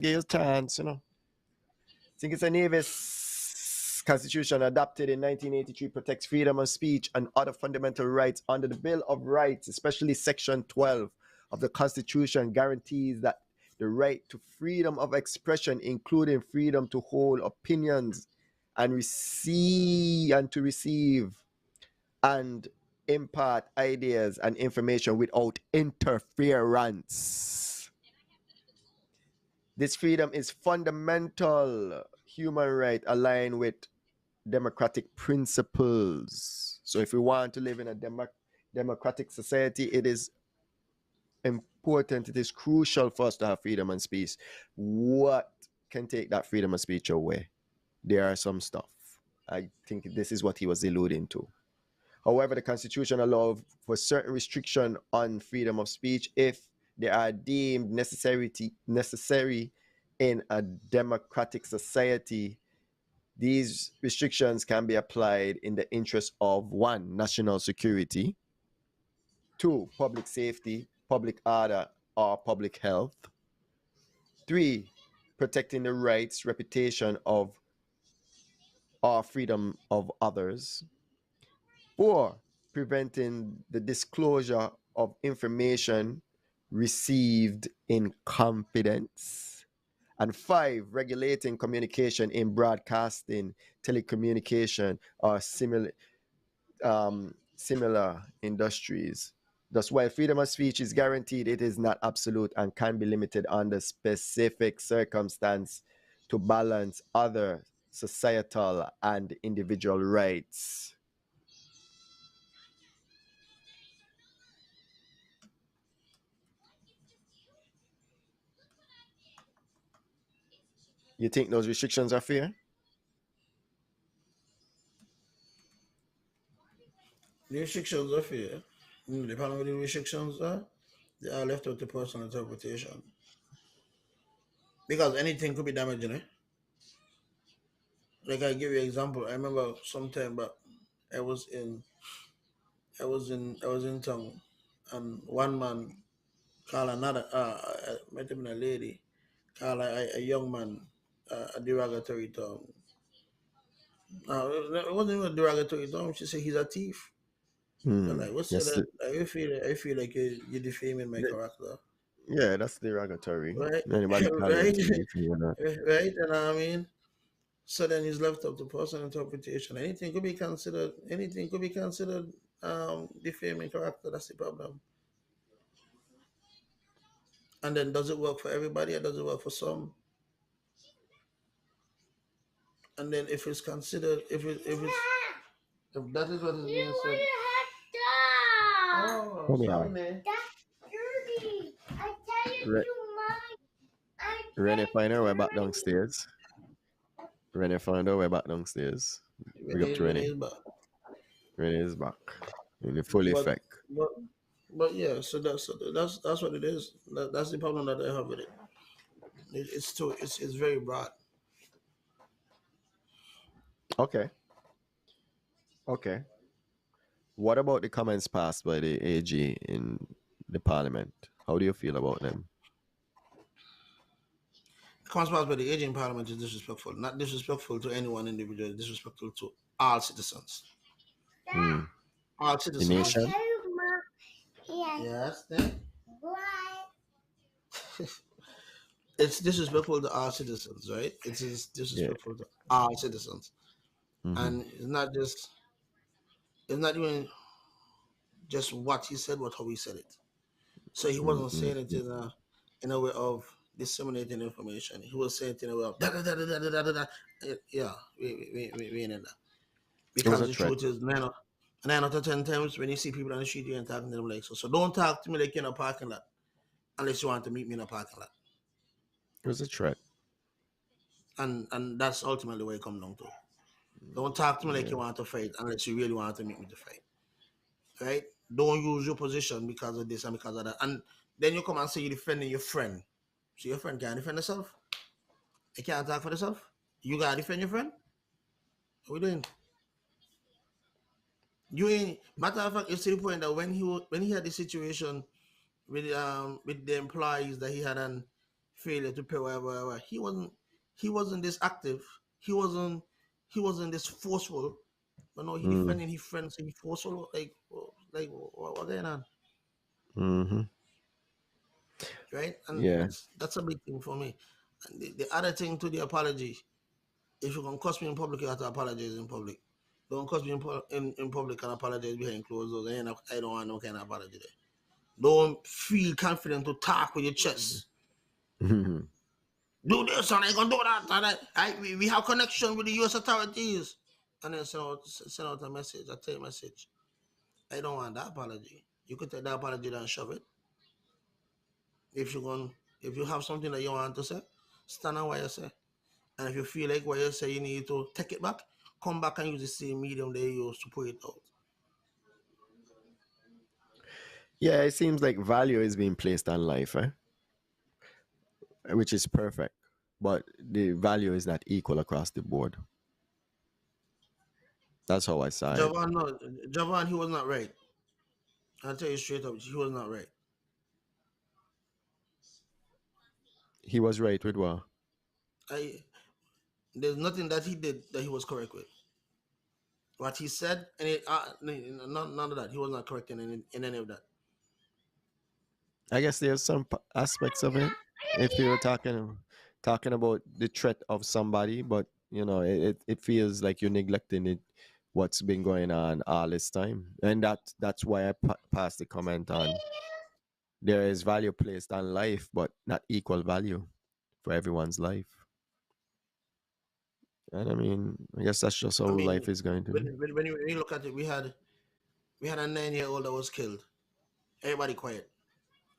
Give you a chance, you know. I think it's a Nevis constitution adopted in 1983 protects freedom of speech and other fundamental rights under the Bill of Rights, especially Section 12 of the Constitution guarantees that the right to freedom of expression, including freedom to hold opinions and receive and impart ideas and information without interference. This freedom is fundamental human right aligned with democratic principles. So if we want to live in a democratic society, it is important, it is crucial for us to have freedom of speech. What can take that freedom of speech away? There are some stuff. I think this is what he was alluding to. However, the Constitution allows for certain restriction on freedom of speech if they are deemed necessary in a democratic society. These restrictions can be applied in the interest of one, national security, two, public safety, public order, or public health, three, protecting the rights, reputation of or freedom of others, four, preventing the disclosure of information received in confidence, and five, regulating communication in broadcasting, telecommunication, or similar industries. Thus, while freedom of speech is guaranteed, it is not absolute and can be limited under specific circumstance to balance other societal and individual rights. You think those restrictions are fair? The restrictions are fair. Depending on what the restrictions are, they are left up to personal interpretation. Because anything could be damaging, eh? Like I give you an example. I remember sometime back I was in I was in town and one man called another might have been a lady, called a young man a derogatory term. It wasn't even a derogatory term. She said he's a thief. So like, what's Yes. that? I feel like you're defaming my character, Yeah, that's derogatory. right? Anybody call you a right, thief, you know. right. And I mean, so then he's left up to personal interpretation. Anything could be considered defaming character. That's the problem. And then does it work for everybody or does it work for some? And then if it's considered if that is what is being said. Oh, Come here. sorry. Re- Renee find her way back downstairs. Renee found her way back downstairs. Big up to Renee Renee. is back. Renee is back in the full But effect. but but yeah, so that's what it is. That's the problem that I have with it. It's very broad. Okay. Okay. What about the comments passed by the AG in the parliament? How do you feel about them? Comes past by the aging parliament is disrespectful. Not disrespectful to any one individual, disrespectful to all citizens. Hmm. All The citizens. nation? Yes, then. It's disrespectful to all citizens, right? It is Yeah. disrespectful to all citizens. Mm-hmm. And it's not even just what he said, but how he said it. So he wasn't saying it Mm-hmm. in a way of disseminating information. He was saying it in a way of da da da da da da da da. Yeah, we ain't in that. It was Because a the threat. truth is, nine out of 10 times when you see people on the street, you ain't talking to them like so. So don't talk to me like you're in a parking lot unless you want to meet me in a parking lot. It was a threat. And that's ultimately where it comes down to. Don't talk to me like Yeah. you want to fight unless you really want to meet me to fight. Right? Don't use your position because of this and because of that. And then you come and say you're defending your friend. So your friend can't defend herself. They can't talk for themselves. You gotta defend your friend. What we doing? You ain't matter of fact, it's to the point that when he had the situation with the employees that he had on failure to pay whatever. He wasn't this active. He wasn't this forceful. But no, he Mm. defending his friends. He forceful. Like what going on, Mm-hmm. right? And Yeah. that's a big thing for me. And the other thing to the apology, if you're gonna cuss me in public, you have to apologize in public. Don't cuss me in public and apologize behind closed doors. I don't want no kind of apology there. Don't feel confident to talk with your chest. Mm-hmm. Do this and I gonna do that. We have connection with the US authorities. And then send out a message, a text message. I don't want that apology. You could take that apology and shove it. If if you have something that you want to say, stand on what you say. And if you feel like what you say you need to take it back, come back and use the same medium they used to put it out. Yeah, it seems like value is being placed on life, which is perfect. But the value is not equal across the board. That's how I saw it. Javan, no, Javan, he was not right. I'll tell you straight up, he was not right. He was right with what? I There's nothing that he did that he was correct with. What he said, and none of that. He was not correct in any of that. I guess there's some aspects of it. If you're talking about the threat of somebody, but it feels like you're neglecting it. What's been going on all this time, and that's why I passed the comment on. There is value placed on life, but not equal value for everyone's life. And I mean, I guess that's just how I life mean, is going to be. when you look at it, we had a 9-year-old that was killed. Everybody quiet,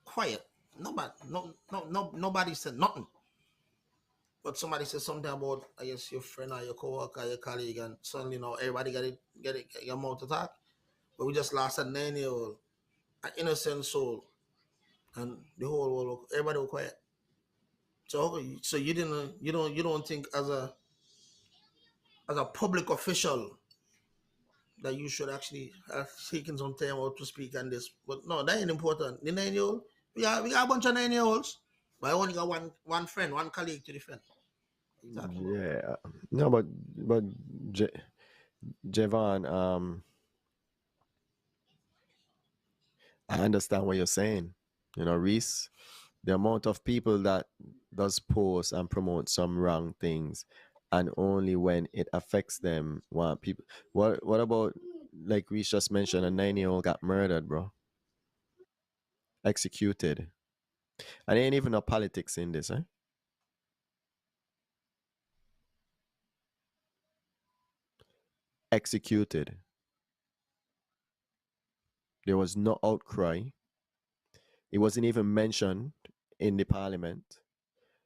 quiet. Nobody said nothing. But somebody said something about, I guess, your friend or your coworker, your colleague, and suddenly everybody get your mouth to talk. But we just lost a 9-year-old, an innocent soul, and the whole world, everybody was quiet. So you don't think as a public official that you should actually have taken some time out to speak on this? But no, that ain't important. The 9-year-old, we got a bunch of 9-year-olds, but I only got one friend, one colleague to defend. What are you talking about? Yeah. No, but Javon, I understand what you're saying. Reese, the amount of people that does post and promote some wrong things, and only when it affects them want people. What about, like Reese just mentioned, a 9-year-old got murdered, bro, executed, and ain't even no politics in this, eh? Executed. There was no outcry. It wasn't even mentioned in the parliament.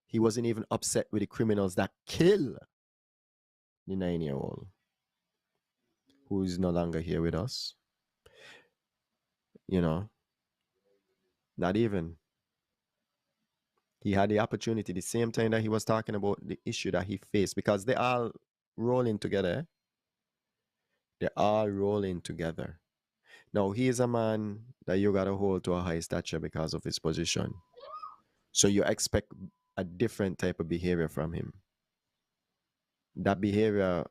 He wasn't even upset with the criminals that kill the 9-year-old, who is no longer here with us. You know, not even. He had the opportunity the same time that he was talking about the issue that he faced, because they all rolling together. They're all rolling together. Now, he is a man that you got to hold to a high stature because of his position. So you expect a different type of behavior from him. That behavior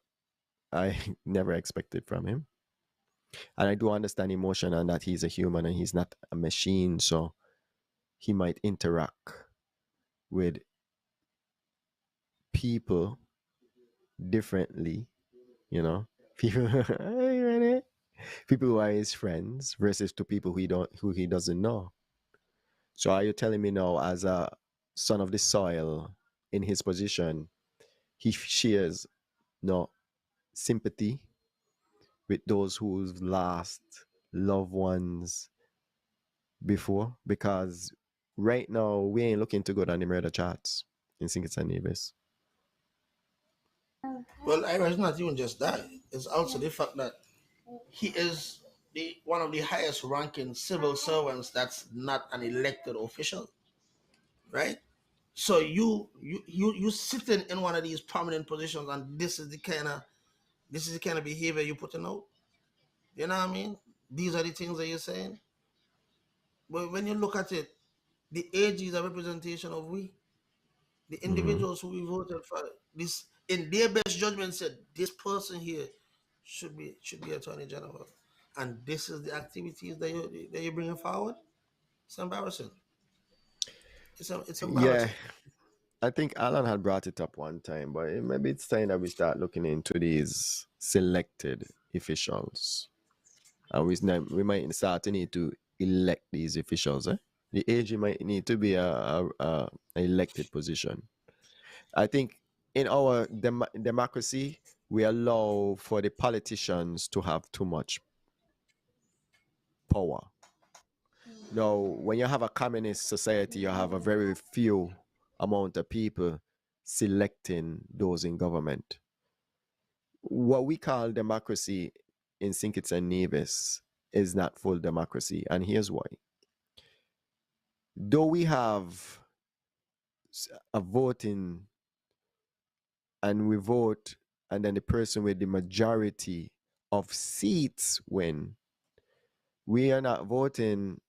I never expected from him. And I do understand emotion and that he's a human and he's not a machine. So he might interact with people differently, you know. People, people who are his friends versus to people who he doesn't know. So are you telling me now, as a son of the soil in his position, he shares no sympathy with those who've lost loved ones before? Because right now we ain't looking to go down the murder charts in St. Kitts and Nevis. Well, it's not even just that. It's also the fact that he is the one of the highest ranking civil servants that's not an elected official, right? So you sitting in one of these prominent positions, and this is the kind of behavior you're putting out. You know what I mean? These are the things that you're saying. But when you look at it, the age is a representation of we. The Mm-hmm. individuals who we voted for, this in their best judgment said this person here should be Attorney General, and this is the activities that you're bringing forward. It's embarrassing. It's Yeah, embarrassing. I think Alan had brought it up one time, but maybe it's time that we start looking into these selected officials. And we might start to need to elect these officials. The AG might need to be a elected position. I think in our democracy, we allow for the politicians to have too much power. Now, when you have a communist society, you have a very few amount of people selecting those in government. What we call democracy in St. Kitts and Nevis is not full democracy, and here's why. Though we have a voting and we vote, and then the person with the majority of seats win, we are not voting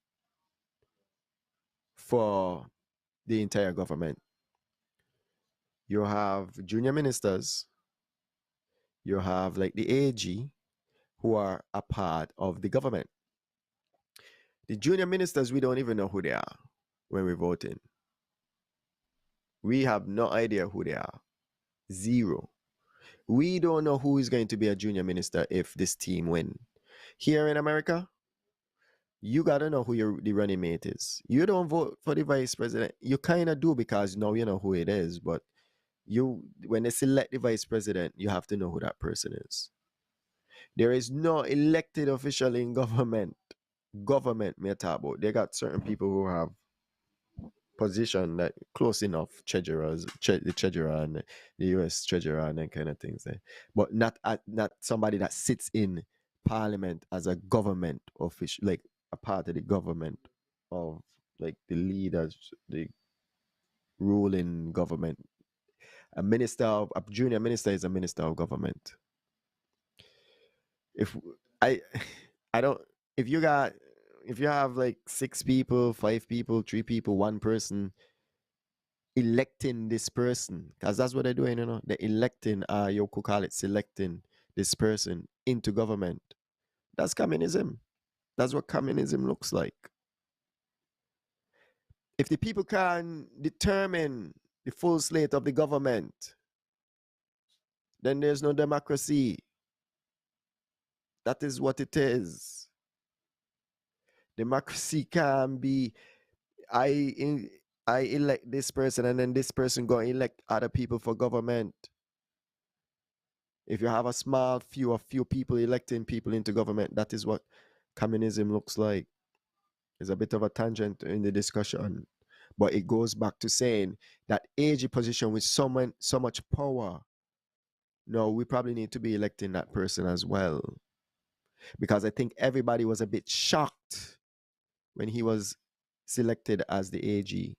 for the entire government. You have junior ministers, you have like the AG who are a part of the government. The junior ministers, we don't even know who they are when we're voting. We have no idea who they are. Zero. We don't know who is going to be a junior minister if this team win. Here in America, you gotta know who the running mate is. You don't vote for the vice president. You kind of do because now you know who it is, but when they select the vice president, you have to know who that person is. There is no elected official in government. Government, may talk about. They got certain people who have position that close enough the treasurer and the US treasurer and that kind of things there. But not somebody that sits in parliament as a government official, like a part of the government of like the leaders, the ruling government. A junior minister is a minister of government. If I I don't if you have like 6 people, 5 people, 3 people, 1 person electing this person, because that's what they're doing, they're electing, you could call it selecting this person into government. That's communism. That's what communism looks like. If the people can determine the full slate of the government, then there's no democracy. That is what it is. Democracy can be, I elect this person and then this person go elect other people for government. If you have a few people electing people into government, that is what communism looks like. It's a bit of a tangent in the discussion, but it goes back to saying that AG position with so much power. No, we probably need to be electing that person as well, because I think everybody was a bit shocked when he was selected as the AG,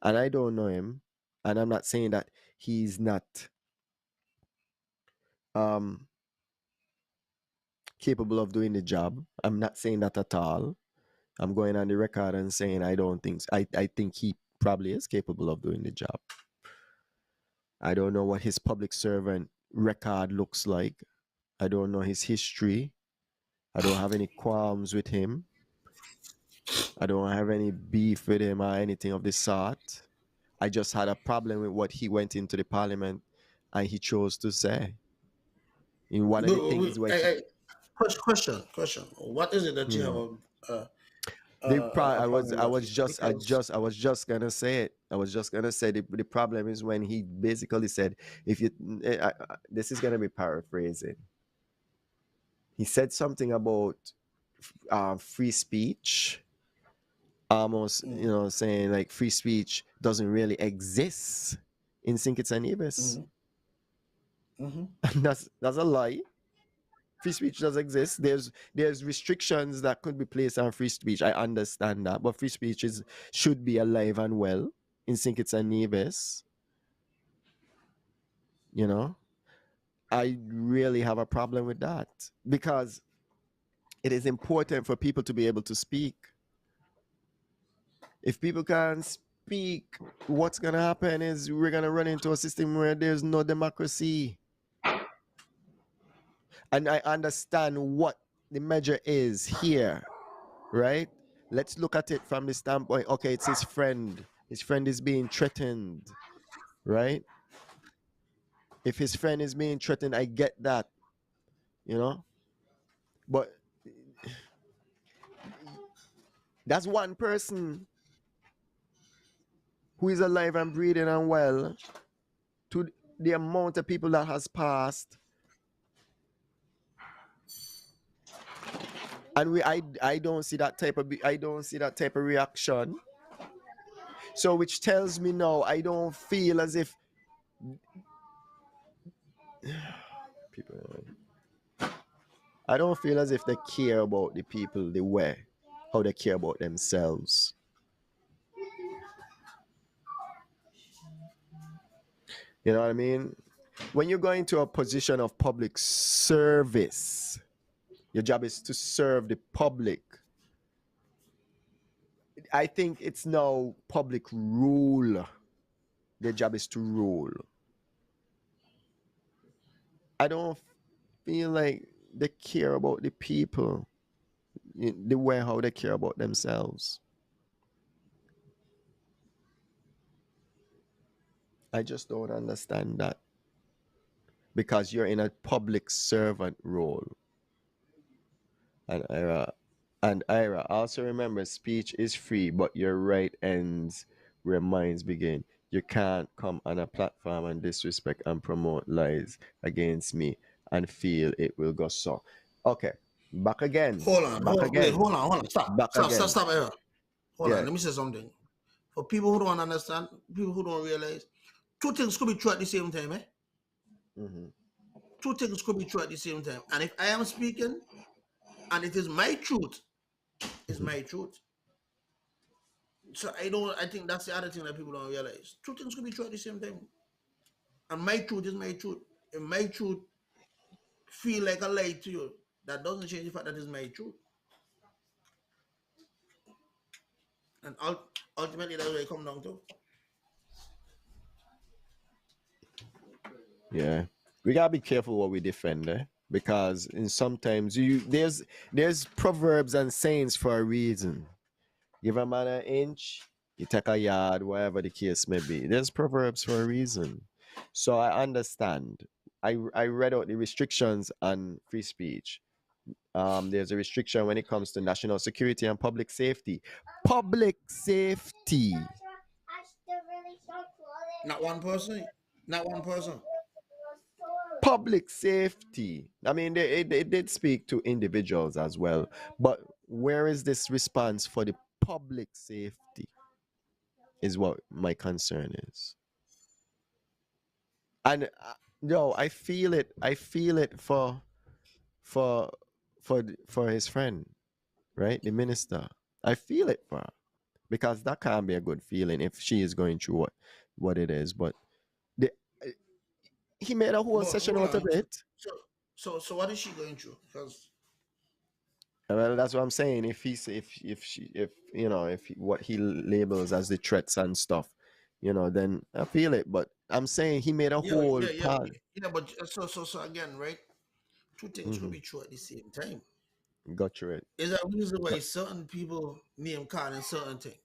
and I don't know him, and I'm not saying that he's not capable of doing the job. I'm not saying that at all. I'm going on the record and saying I don't think I think he probably is capable of doing the job. I don't know what his public servant record looks like. I don't know his history. I don't have any qualms with him. I don't have any beef with him or anything of the sort. I just had a problem with what he went into the parliament and he chose to say. In one of the things where Question. What is it that you have a problem I with was him? just gonna say it. I was just gonna say the problem is when he basically said, if you this is gonna be paraphrasing. He said something about free speech, almost saying like free speech doesn't really exist in St. Kitts and Nevis. That's a lie. Free speech does exist. There's restrictions that could be placed on free speech. I understand that, but free speech should be alive and well in St. Kitts and Nevis. I really have a problem with that, because it is important for people to be able to speak. If people can't speak, what's gonna happen is we're gonna run into a system where there's no democracy. And I understand what the measure is here, right? Let's look at it from the standpoint, okay, it's his friend. His friend is being threatened, right? If his friend is being threatened, I get that, you know? But that's one person who is alive and breathing and well to the amount of people that has passed. And I don't see that type of reaction. So which tells me now I don't feel as if people, I don't feel as if they care about the people the way how they care about themselves. You know what I mean? When you go into a position of public service, your job is to serve the public. I think it's now public rule. Their job is to rule. I don't feel like they care about the people the way how they care about themselves. I just don't understand that. Because you're in a public servant role. And Ira, also remember speech is free, but your right ends where minds begin. You can't come on a platform and disrespect and promote lies against me and feel it will go so. Okay, back again. Hold on, Back again. wait, hold on. Stop, Ira. Hold Yeah. on, let me say something. For people who don't understand, people who don't realize, two things could be true at the same time, eh? Mm-hmm. Two things could be true at the same time. And if I am speaking and it is my truth, it's my truth. So I think that's the other thing that people don't realize. Two things could be true at the same time. And my truth is my truth. If my truth feel like a lie to you, that doesn't change the fact that it's my truth. And ultimately, that's what it comes down to. Yeah, we gotta be careful what we defend, because in sometimes there's proverbs and sayings for a reason. Give a man an inch, you take a yard, whatever the case may be. There's proverbs for a reason. So I understand. I read out the restrictions on free speech. There's a restriction when it comes to national security and public safety. Public safety. Not one person. Public safety. I mean, they did speak to individuals as well, but where is this response for the public safety? Is what my concern is. And no, I feel it. I feel it for his friend, right? The minister. I feel it for her because that can't be a good feeling if she is going through what it is. But the he made a whole session out of it. So what is she going through? Because well, that's what I'm saying. If what he labels as the threats and stuff, then I feel it. But I'm saying he made a whole part. Yeah, but so again, right? Two things could be true at the same time. Got you right. Is a reason why certain people name calling certain things.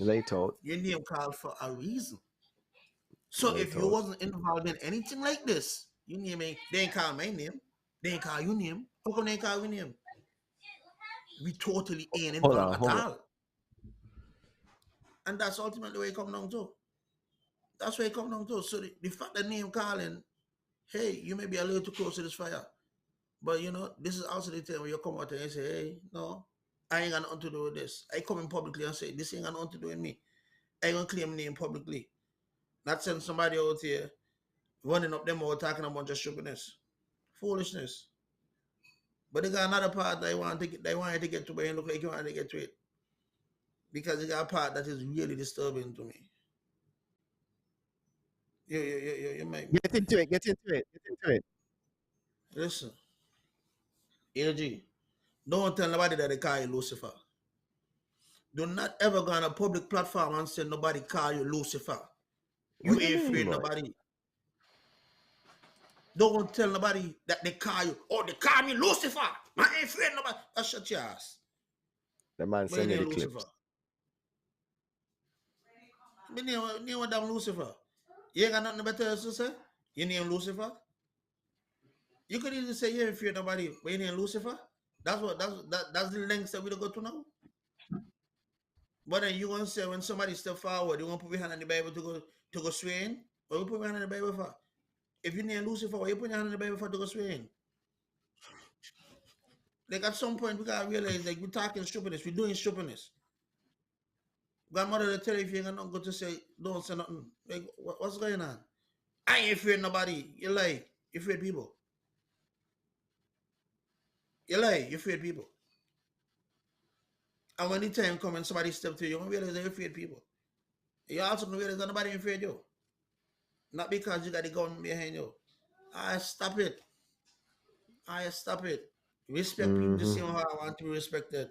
Lay out. Your name called for a reason. So if you wasn't involved in anything like this, you name me, they ain't call my name. They ain't call your name. How come they ain't call your name? We totally ain't involved at all. And that's ultimately where it comes down to. That's where it comes down to. So the fact that name calling, hey, you may be a little too close to this fire. But this is also the time where you come out and you say, hey, no, I ain't got nothing to do with this. I come in publicly and say, this ain't got nothing to do with me. I ain't gonna claim name publicly. Not send somebody out here running up them or talking a bunch of stupidness. Foolishness. But they got another part they want to get to, but it look like you want to get to it. Because they got a part that is really disturbing to me. You might get into it. Listen. AG, don't tell nobody that they call you Lucifer. Do not ever go on a public platform and say nobody call you Lucifer. You What do you ain't mean, afraid boy? nobody. Don't tell nobody that they call you. Oh, they call me Lucifer. I ain't afraid nobody. That's shut your ass. The man But you send you the name Lucifer. clips. Me name damn Lucifer. You ain't got nothing better else to say? You name Lucifer? You could easily say you ain't afraid nobody, but you name Lucifer? That's the lengths that we don't go to now. But then you gonna say when somebody step forward, you gonna put your hand on the Bible to go swaying? Or you put your hand on the Bible for? If you name Lucifer, why you put your hand on the Bible for to go swaying? Like at some point we gotta realize like we're talking stupidness, we're doing stupidness. Grandmother will tell you if you ain't got nothing good to say, don't say nothing. Like what's going on? I ain't afraid nobody. You lie. You afraid people. You lie. You afraid people. And when the time comes and somebody step to you, you're gonna realize they're afraid people. You also gonna realize that nobody ain't afraid you. Not because you got the gun behind you. I stop it. Stop it. Respect people the same how I want to be respected.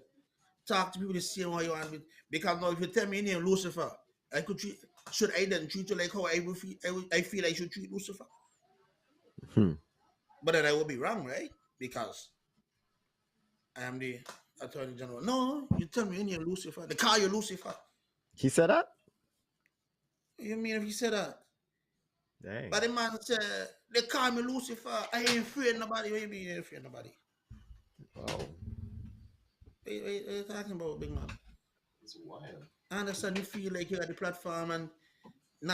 Talk to people the same way you want to be. Because now if you tell me your name Lucifer, I could treat should I then treat you like how I would feel I feel I should treat Lucifer? But then I will be wrong, right? Because I am the Attorney General. No, you tell me your name Lucifer. They call you Lucifer. He said that? You mean if you said that? Dang. But the man said, they call me Lucifer. I ain't afraid nobody. What you mean you ain't afraid nobody? Wow. What you talking about, big man? It's wild. I understand you feel like you got the platform and you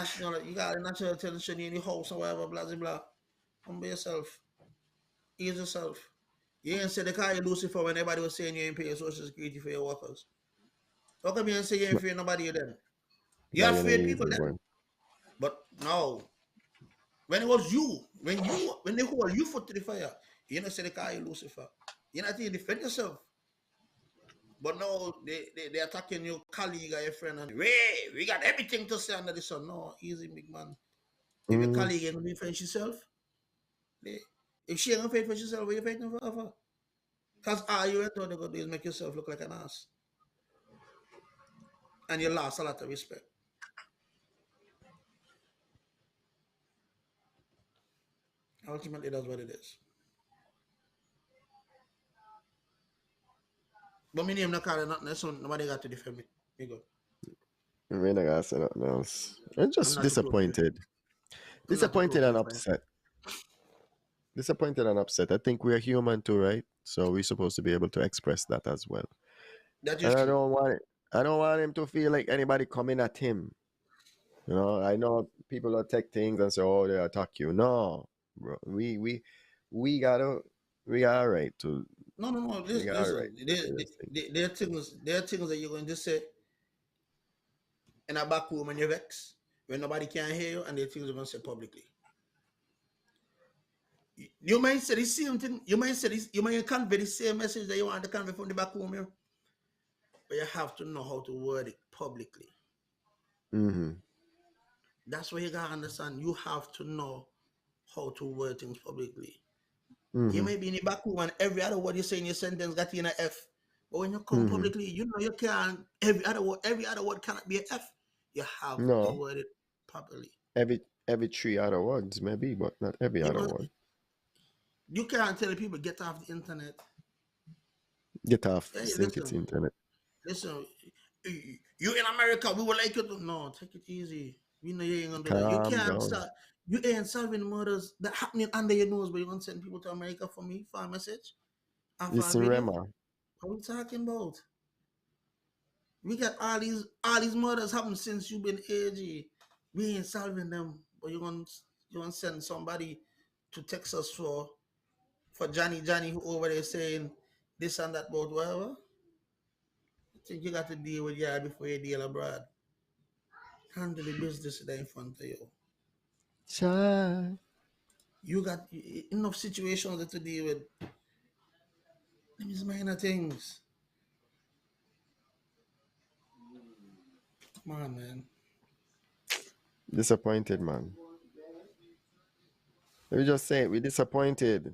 got the national television in your house or whatever, blah, blah, blah. Humble yourself. Ease yourself. You ain't say they call you Lucifer when everybody was saying you ain't paying Social Security for your workers. How come you ain't say you ain't afraid nobody then? You're afraid people then. But no. When it was you, when they hold you foot to the fire, you know say they call you Lucifer. You're not even defend yourself. But no, they attacking your colleague or your friend and we got everything to say under the sun. No, easy, big man. If your colleague ain't gonna defend herself, if she ain't gonna fight for herself, what are you fighting for her? Because all you ain't gonna do is make yourself look like an ass. And you lost a lot of respect. Ultimately, that's what it is. But me name not calling nothing, so nobody got to defend me. Me go. I mean, I gotta say nothing else. I'm just I'm not disappointed. Disappointed and upset. Disappointed and upset. I think we're human too, right? So we're supposed to be able to express that as well. That is And true. I don't want him to feel like anybody coming at him. You know, I know people will take things and say, "Oh, they attack you." No, bro. We gotta we got a right to No. we got a right Listen. to say this thing. There are things. There are things that you're going to say in a back room and you vex when nobody can hear you, and there are things you're going to say publicly. You might say the same thing. You might say this. You might convey the same message that you want to convey from the back room here, but you have to know how to word it publicly. That's what you gotta understand. You have to know how to word things publicly. You may be in the back room and every other word you say in your sentence got in an F. But when you come publicly, you know you can't every other word cannot be an F. You have to word it properly. Every three other words maybe, but not every other word. You can't tell people get off the internet. Get off. Hey, Think it's internet. Listen, you in America, we would like you to no, take it easy. We know you ain't gonna do that. You Calm can't down. start. You ain't solving murders that happening under your nose, but you want to send people to America for me for a message? Listen, Rema. What are we talking about? We got all these murders happen since you've been AG. We ain't solving them, but you want to send somebody to Texas for Johnny who over there saying this and that about whatever. I think you got to deal with yard before you deal abroad. Handle the business that in front of you. Child. You got enough situations to deal with. These minor things. Come on, man. Disappointed, man. Let me just say it. We're disappointed.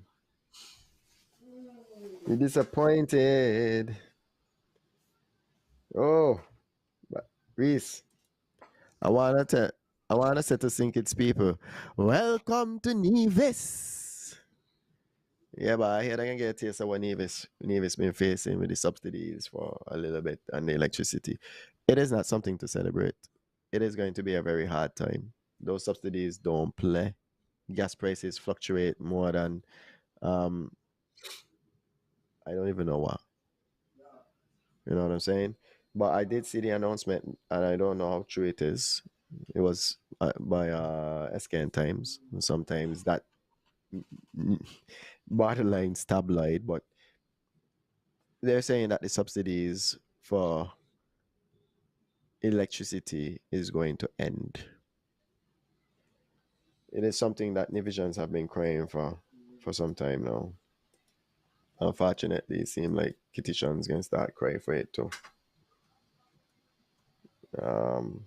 We're disappointed. Oh, but Reese, I wanna tell, I wanna say to Sink It's people, welcome to Nevis. Yeah, but I hear they can get a taste of what Nevis been facing with the subsidies for a little bit and the electricity. It is not something to celebrate. It is going to be a very hard time. Those subsidies don't play. Gas prices fluctuate more than um I don't even know what. You know what I'm saying? But I did see the announcement, and I don't know how true it is. It was by SKN Times. Sometimes that borderline tabloid, but they're saying that the subsidies for electricity is going to end. It is something that Nivisions have been crying for some time now. Unfortunately, it seems like Kitishans gonna start crying for it too. Um,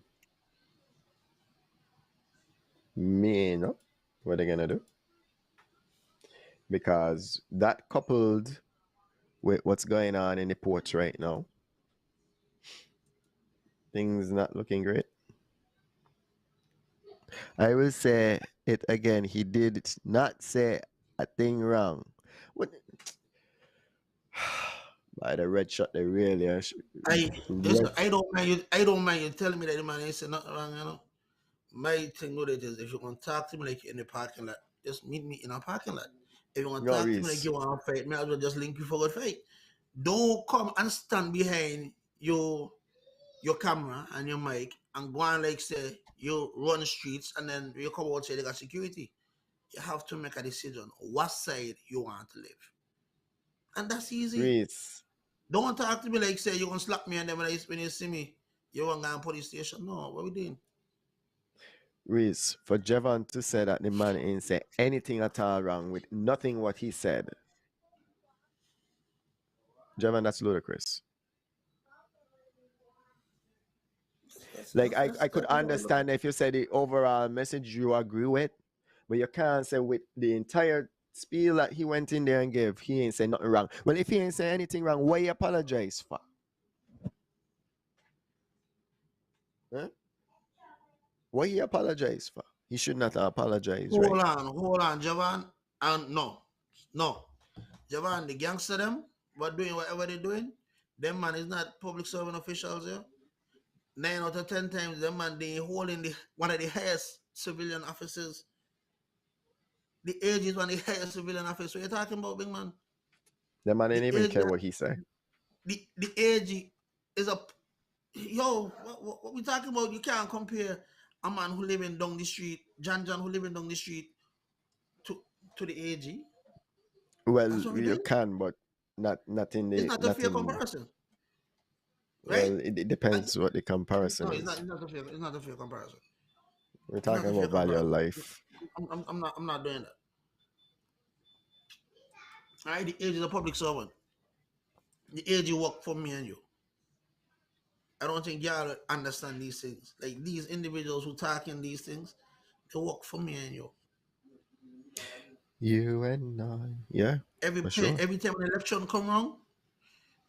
me, no, what they gonna do? Because that coupled with what's going on in the ports right now, things not looking great. I will say it again. He did not say a thing wrong. What? By the red shot, they really are. Listen, Red, I don't mind you telling me that the man ain't saying nothing wrong, you know. My thing with it is if you want to talk to me like you're in the parking lot, just meet me in a parking lot. If you want to no, talk to me like Reese. you want to fight, me as well just link you for a fight. Don't come and stand behind your camera and your mic and go and like say you run the streets and then you come out say they got security. You have to make a decision what side you want to live. And that's easy. Reese. Don't talk to me like say you're gonna slap me and then when you see me, you want to go to police station. No, what we doing? Reese. For Jevon to say that the man ain't say anything at all wrong with nothing what he said. Jevon, that's ludicrous. Like I could That's understand if you say the overall message you agree with, but you can't say with the entire spiel that he went in there and gave, he ain't say nothing wrong. Well, if he ain't say anything wrong, why you apologize for? Huh? What he apologize for? He should not apologize, right? hold on, Javan. And no, Javan, the gangster them, what doing whatever they're doing, them man is not public servant officials here. 9 out of 10 times, them man they holding the one of the highest civilian officers. The age is one of the highest civilian officers. So you're talking about, big man. The man The didn't even age, care what he said. the age is a yo. What we talking about? You can't compare a man who living down the street, John who living down the street, to to the AG. Well, That's what we you doing. can, but not in It's the not a not fair in. comparison, right? Well, it And, depends what the no, comparison is. it's not a fair. It's not a fair comparison. We're It's not talking a fair about value of comparison. life. I'm not doing that. All right, the age is a public servant. The age you work for me and you. I don't think y'all understand these things. Like these individuals who talking these things, they work for me and you. You and I, yeah, for sure. Every time an election come wrong,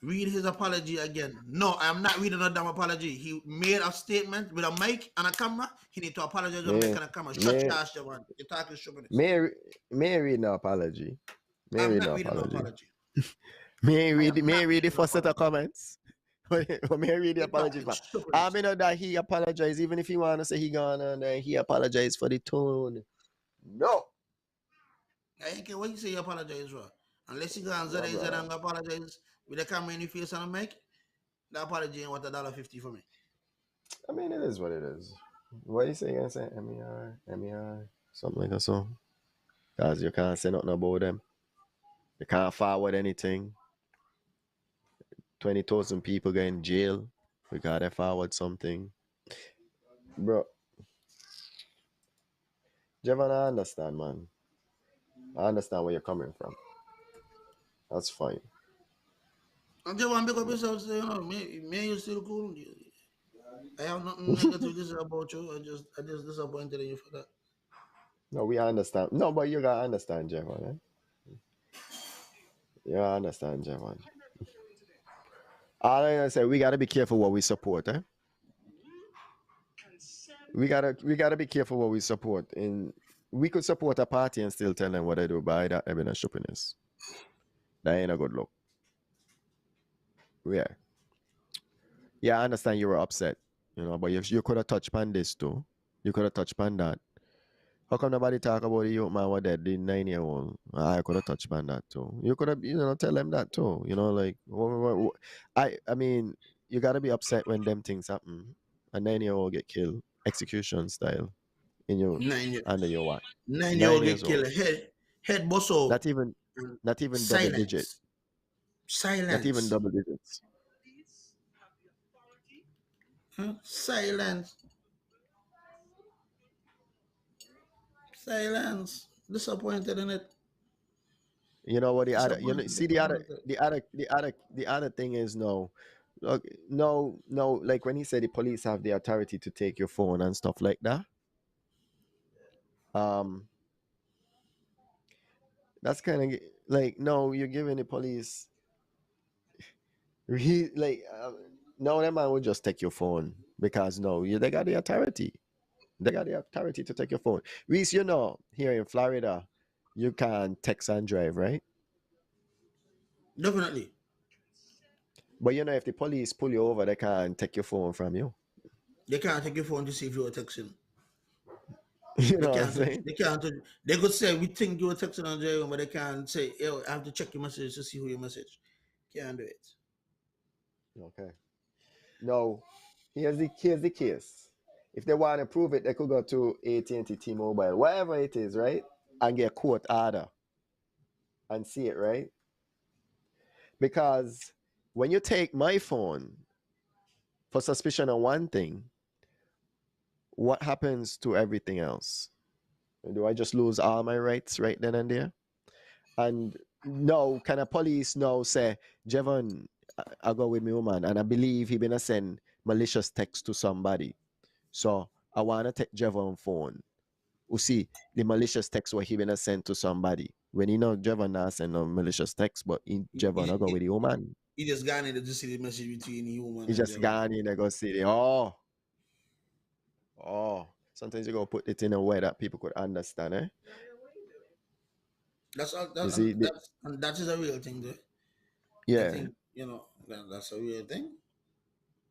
read his apology again. No, I am not reading a damn apology. He made a statement with a mic and a camera. He need to apologize with a mic May and a camera. Shut may your ass, Javan. You're talking stupidness. may may read no apology. May I'm read not no reading no apology. apology. I am May not read the reading no first set of apology. comments. May read the You're apology talking for. I stupidness. mean know that he apologized, even if he wanna say he gonna and he apologized for the tone. No, I ain't care what you say you apologize for. Unless you go and no, Zed brother. and apologize with the camera in your face and a mic, the apology ain't worth $1.50 for me. I mean it is what it is. What you say you gonna say? MER, something like that so. Cause you can't say nothing about them. You can't forward anything. 20,000 people get in jail. We gotta forward something. Bro, Jevan, I understand, man. I understand where you're coming from. That's fine. I just want to pick up yourself say, me and you still cool. I have nothing negative to say about you. I just disappointed in you for that. No, we understand. No, but you gotta understand, Jevan. Eh? You gotta understand, Jevan. All I'm gonna say, we gotta be careful what we support, eh? We gotta be careful what we support. And we could support a party and still tell them what they do by that evidence shoppiness. That ain't a good look. Yeah. Yeah, I understand you were upset, but you could have touched upon this too. You could have touched upon that. How come nobody talk about the young man what dead, the 9-year-old? I could have touched upon that too. You could have, tell them that too. Like I mean, you gotta be upset when them things happen. A 9-year-old get killed, execution style, in your Nine year under your watch. 9 year Nine old years get old. killed. Head bust off. Not even, And not even double digit. silence. Not even Silence. double digits. Huh? Silence. Silence. Disappointed in it. You know what the other, Disappointed. see the other, Disappointed. the other thing is no, look, no, like when he said the police have the authority to take your phone and stuff like that. Um, that's kind of like no, you're giving the police, like no, that man would just take your phone because no, they got the authority. They got the authority to take your phone. Reese, here in Florida, you can text and drive, right? Definitely. But if the police pull you over, they can take your phone from you. They can't take your phone to see if you were texting. You They know what I'm can't touch. saying? They can't touch. They could say we think you were texting on driving, but they can't say, "Yo, I have to check your message to see who your message." Can't do it. Okay. No, here's the case. If they want to prove it, they could go to AT&T, T-Mobile, whatever it is, right? And get a court order and see it, right? Because when you take my phone for suspicion of one thing, what happens to everything else? Do I just lose all my rights right then and there? And no, can a police now say, Jevon, I go with me woman, and I believe he been send malicious text to somebody. So I wanna take Jevon phone. You see, the malicious text what he been send to somebody. When Jevon not send no malicious text, but Jevon I go with the woman. He just got in to see the message between the woman He and just Jevon. gone in and go see the sometimes you go put it in a way that people could understand, eh? That's all. You see, That is a real thing, though. I yeah. think that's a real thing.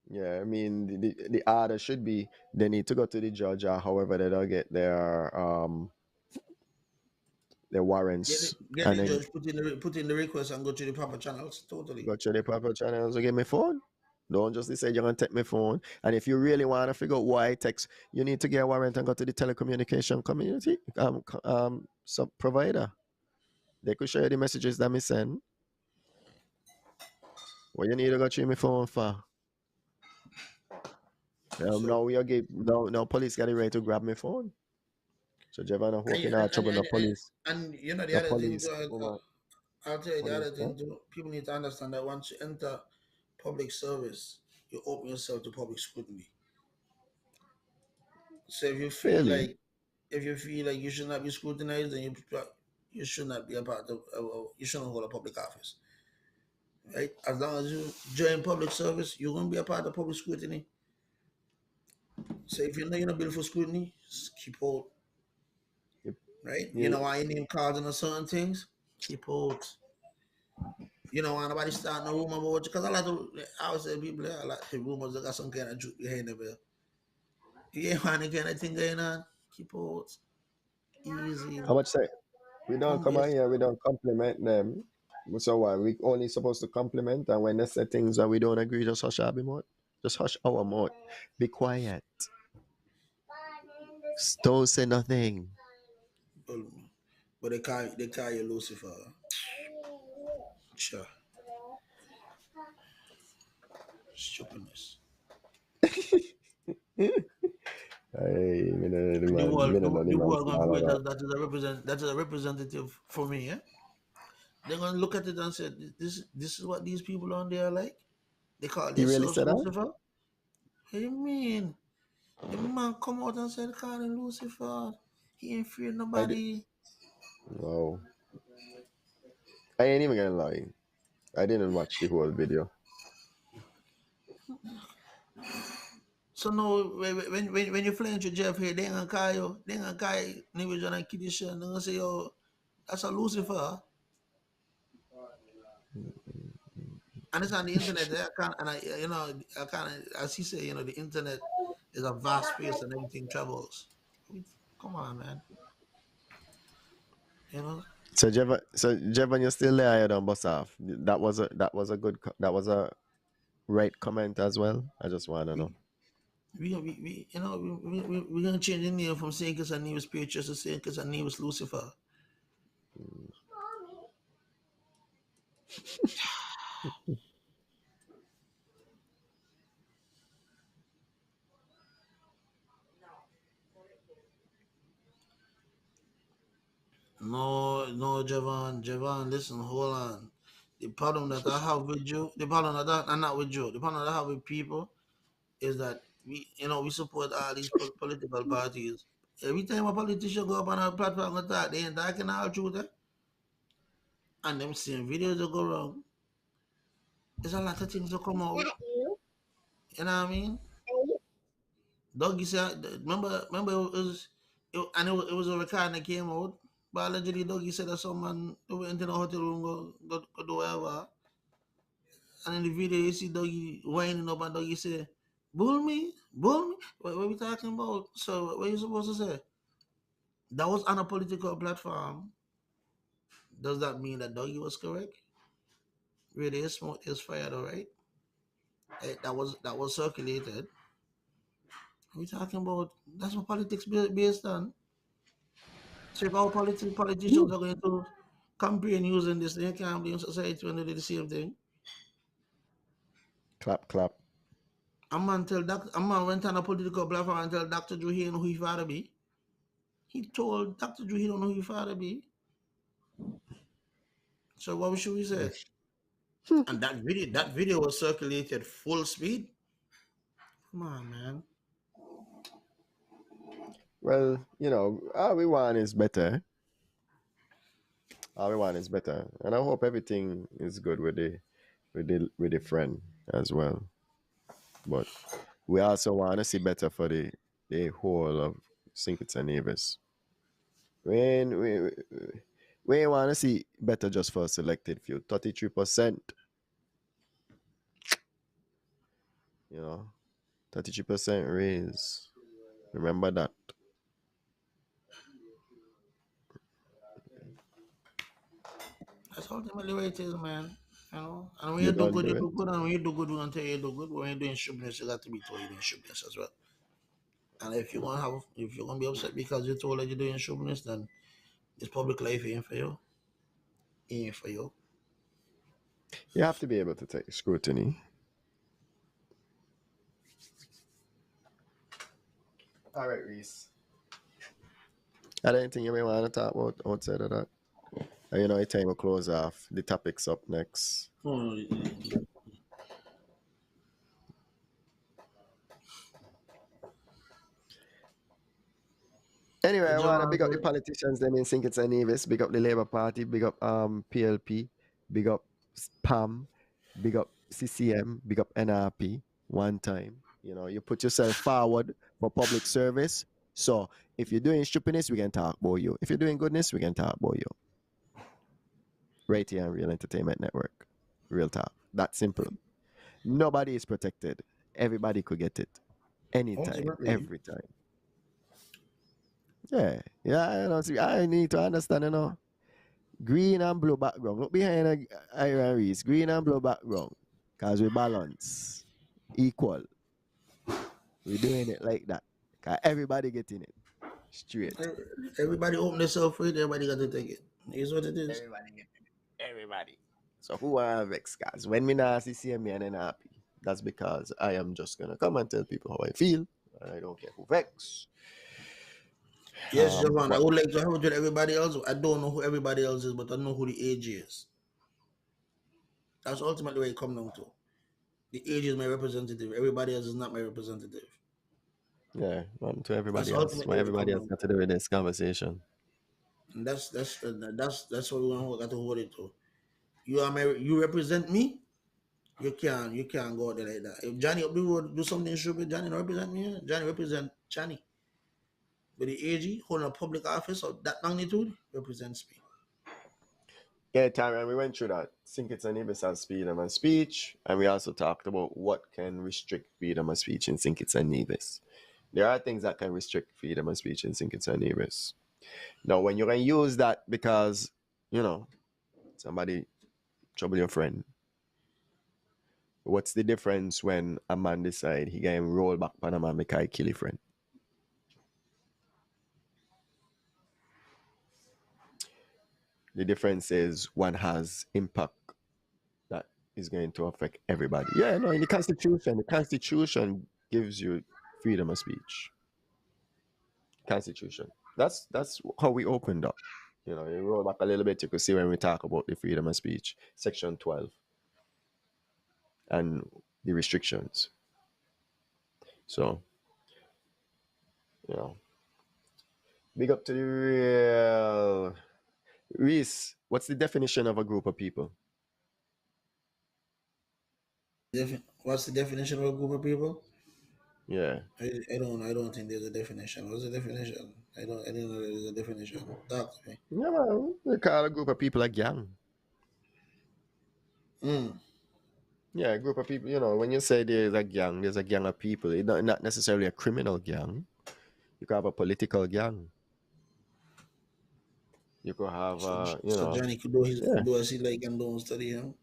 Yeah, I mean the order should be they need to go to the judge or however they don't get their warrants Get and the then judge put in the request and go to the proper channels. Totally. go to the proper channels to get my phone. Don't just say you're gonna take my phone. And if you really want to figure out why it takes, you need to get a warrant and go to the telecommunication community sub provider. They could show you the messages that me send. What you need to go through my phone for? So No police got the right to grab my phone. So Jevan, I hope you're not trouble no police. and the No other thing police. too, I'll tell you the Police. other thing too. People need to understand that once you enter public service, you open yourself to public scrutiny. So Really? if you feel like you should not be scrutinized, then you should not be a part of you shouldn't hold a public office, right? As long as you join public service, you're gonna be a part of public scrutiny. So if you know you're not built for scrutiny, just keep out, You, right? You you, know why you name cards and certain things, keep out. You know why nobody start no rumor about you, because a lot of I would say people a lot of rumors that got some kind of truth behind them. You ain't want any kind of thing going on, keep out. Easy. how much say? We don't Humble come out yourself. here, we don't compliment them. So what? We only supposed to compliment, and when they say things that we don't agree, just hush our mouth. Just hush our mouth. Be quiet. Don't say nothing. But they call you Lucifer. Sure. Stupidness. Hey, me no the And man, me no know the the man world gonna small create about. that is a representative for me, yeah? They're gonna look at it and say, this is what these people on there are like. They call He really themselves said that? Lucifer. What do you mean? The man come out and said call him Lucifer. He ain't fear I did. nobody. Wow. I ain't even gonna lie. I didn't watch the whole video. So now, when you fly into Jeff here, they gonna call you, they gonna call you, New John and Kidisha, and they gonna say, yo, that's a Lucifer. And it's on the internet. I can't, and I can't, as he said, the internet is a vast space and everything travels. Come on, man. You know? So Jevan, you're still there. You don't bust off. That was a right comment as well. I just want to know. We're gonna change the name from saying it's a name is Patriots to saying it's a name is Lucifer. No, Javon, listen, hold on. The problem that I have with you, the problem that I'm not with you, the problem that I have with people is that we support all these political parties. Every time a politician go up on a platform and talk, they ain't talking all truth, and them same videos that go wrong. There's a lot of things that come out. You know what I mean? Dougie said, remember it was a recording that came out, but allegedly Dougie said that someone went in the hotel room go do whatever, and in the video you see Dougie winding up and Dougie say, bull me. What we talking about? So what you supposed to say? That was on a political platform. Does that mean that Dougie was correct? Really, his smoke is fired, all right? That was circulated. What we talking about? That's what politics based on. So if our politicians are going to campaign using this, they can't blame society when they do the same thing. Clap. A man went on a political platform and tell Dr. Drew he don't know who he father be. He told Dr. Drew he don't know who he father be. So what should we say? And that video was circulated full speed. Come on, man. Well, all we want is better. All we want is better, and I hope everything is good with the friend as well. But we also want to see better for the whole of St. Kitts and Nevis. We want to see better just for a selected few. 33%. 33% raise. Remember that. That's ultimately what it is, man. And when You you do don't good, do you it. do good. And when you do good, we're gonna tell you do good. When you're doing stupidness, you got to be told you're doing stupidness as well. And if you're gonna be upset because you're told that you're doing stupidness, then this public life ain't for you. Ain't for you. You have to be able to take scrutiny. All right, Reese. I don't think you may want to talk about outside of that. And your time will close off. The topic's up next. Anyway, I want to big up the politicians them in St. Kitts and Nevis, big up the Labour Party, big up PLP, big up PAM, big up CCM, big up NRP one time. You put yourself forward for public service. So if you're doing stupidness, we can talk about you. If you're doing goodness, we can talk about you. Right here on Real Entertainment Network. Real talk. That simple. Nobody is protected. Everybody could get it. Anytime, every time. Yeah, I need to understand, green and blue background. Look behind Iron Reese, green and blue background. Because we balance, equal. We're doing it like that. Because everybody getting it. Straight. Everybody open themselves for it, everybody got to take it. Here's what it is. Everybody. So who are vex, guys? When me not see me and then happy, that's because I am just going to come and tell people how I feel. I don't care who vex. Yes, Javon, I would like to have it with everybody else. I don't know who everybody else is, but I know who the age is. That's ultimately where it comes down to. The age is my representative. Everybody else is not my representative. Yeah, to everybody else. Why everybody else got to do with this conversation? And that's what we got to hold it to. You represent me. You can't go out there like that. If Johnny up the road do something stupid, Johnny don't represent me. Johnny represent Johnny. But the AG holding a public office of that magnitude represents me. Yeah, Tyrone, we went through that. Think it's an Ibis has freedom of speech, and we also talked about what can restrict freedom of speech in Think It's a Nevis. There are things that can restrict freedom of speech in Think It's a Nevis. Now, when you're going to use that because, somebody trouble your friend, what's the difference when a man decide he can roll back Panama and make I kill a friend? The difference is one has impact that is going to affect everybody. Yeah, no, in the Constitution gives you freedom of speech. Constitution. That's how we opened up. You roll back a little bit, you could see when we talk about the freedom of speech, Section 12, and the restrictions. So, big up to the real Reese. What's the definition of a group of people? What's the definition of a group of people? Yeah. I don't think there's a definition. What's the definition? I don't know there's a definition. Talk to me. Yeah, man. They call a group of people a gang. Yeah, a group of people, when you say there's a gang of people. It's not necessarily a criminal gang. You could have a political gang. You could have, So Johnny could do his yeah. do as he like and don't study him.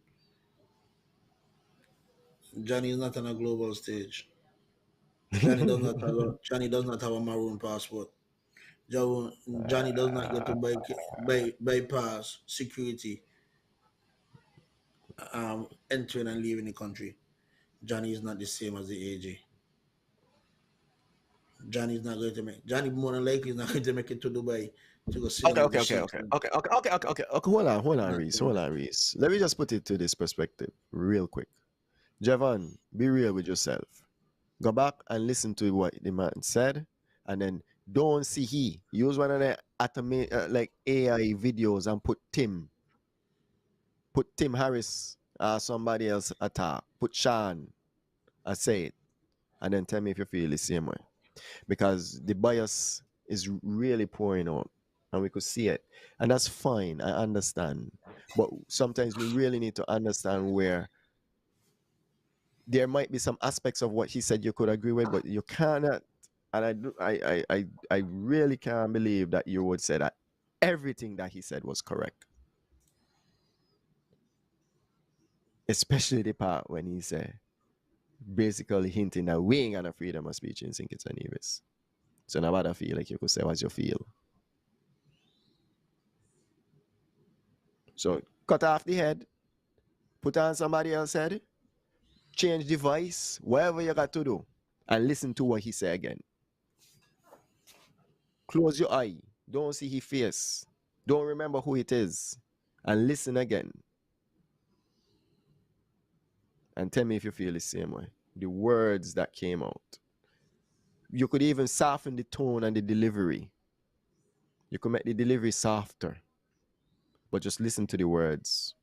Johnny is not on a global stage. Johnny does not have a maroon passport. Johnny does not get to bypass security entering and leaving the country. Johnny is not the same as the AG. Johnny is not going to make. Johnny more than likely is not going to make it to Dubai to go sit down with the sheikhs. Okay. Hold on, Reese. Let me just put it to this perspective real quick. Javon, be real with yourself. Go back and listen to what the man said, and then don't see he use one of the like AI videos and put Tim Harris somebody else attack, put Sean, I say it, and then tell me if you feel the same way, because the bias is really pouring out, and we could see it, and that's fine. I understand, but sometimes we really need to understand where there might be some aspects of what he said you could agree with, but you cannot. And I really can't believe that you would say that everything that he said was correct, especially the part when he said basically hinting that we ain't got a freedom of speech in St. Kitts and Nevis. So now what I feel like you could say what you feel. So cut off the head, put on somebody else's head, change the voice, whatever you got to do, and listen to what he said again. Close your eye. Don't see his face. Don't remember who it is. And listen again. And tell me if you feel the same way. The words that came out. You could even soften the tone and the delivery. You could make the delivery softer. But just listen to the words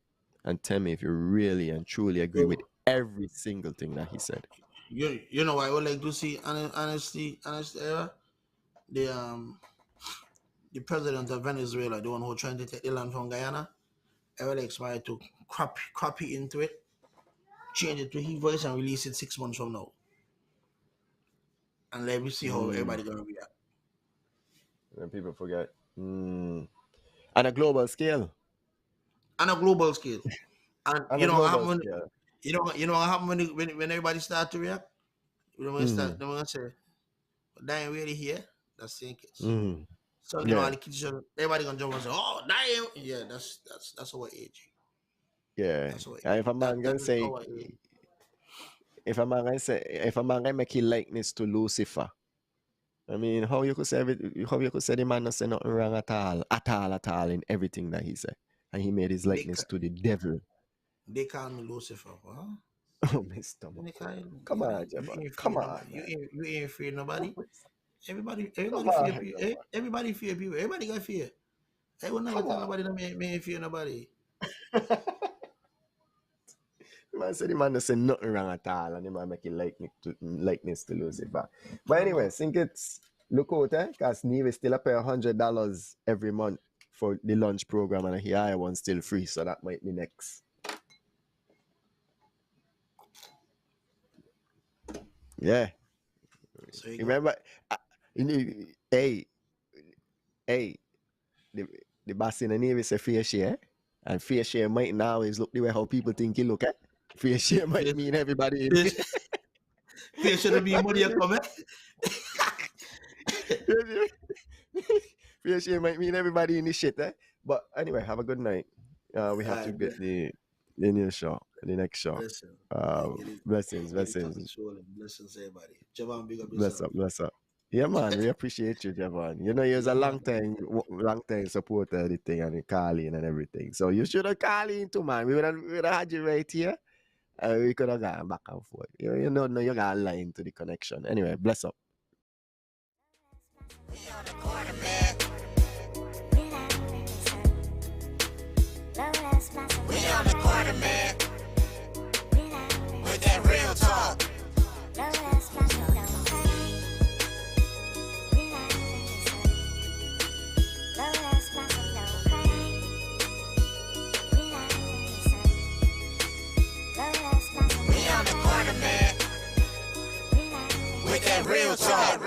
and tell me if you really and truly agree with every single thing that he said. You know what I would like to see honestly the president of Venezuela, the one who trying to take the land from Guyana, I would like somebody to copy into it, change it to his voice and release it 6 months from now. And let me see how everybody gonna react. And people forget. On a global scale. On a global scale. And you know what happened when everybody start to react? They're gonna say, dying really here, that's St. Kitts. So you know the kids everybody gonna jump and say, oh dying. Yeah, that's our age. Yeah. And if a man gonna say if a man gonna make a likeness to Lucifer, I mean, how you could say the man not say nothing wrong at all in everything that he said, and he made his likeness to the devil. They call me Lucifer, huh? Oh, Mr. Come on, Jabba. Come on. You ain't afraid of nobody. Everybody fear people. Everybody fear people. Everybody got fear. I will never tell nobody that me ain't fear nobody. Man said the man don't say nothing wrong at all, and the man make it likeness to lose it back. But anyway, think it's look out, because Neve still pay $100 every month for the lunch program, and here I one still free, so that might be next. Yeah. So you Remember, hey, the boss in the Navy say fair share, and fair share might not always look the way how people think it look at. Fair share might mean everybody. Fair should be money coming. Fair share might mean everybody in this shit, But anyway, have a good night. We have to get the new show, the next show. Blessings. Blessings, everybody. Javon, big up yourself. Bless up. Yeah, man, we appreciate you, Javon. You know, you're a long time supporter of the thing and the calling and everything. So you should have called in too, man. We would have had you right here. We could have gone back and forth. You know, you got a line to the connection. Anyway, bless up. We on the corner, man. We on the corner, man. With that real talk. We on the corner, man. With that real talk.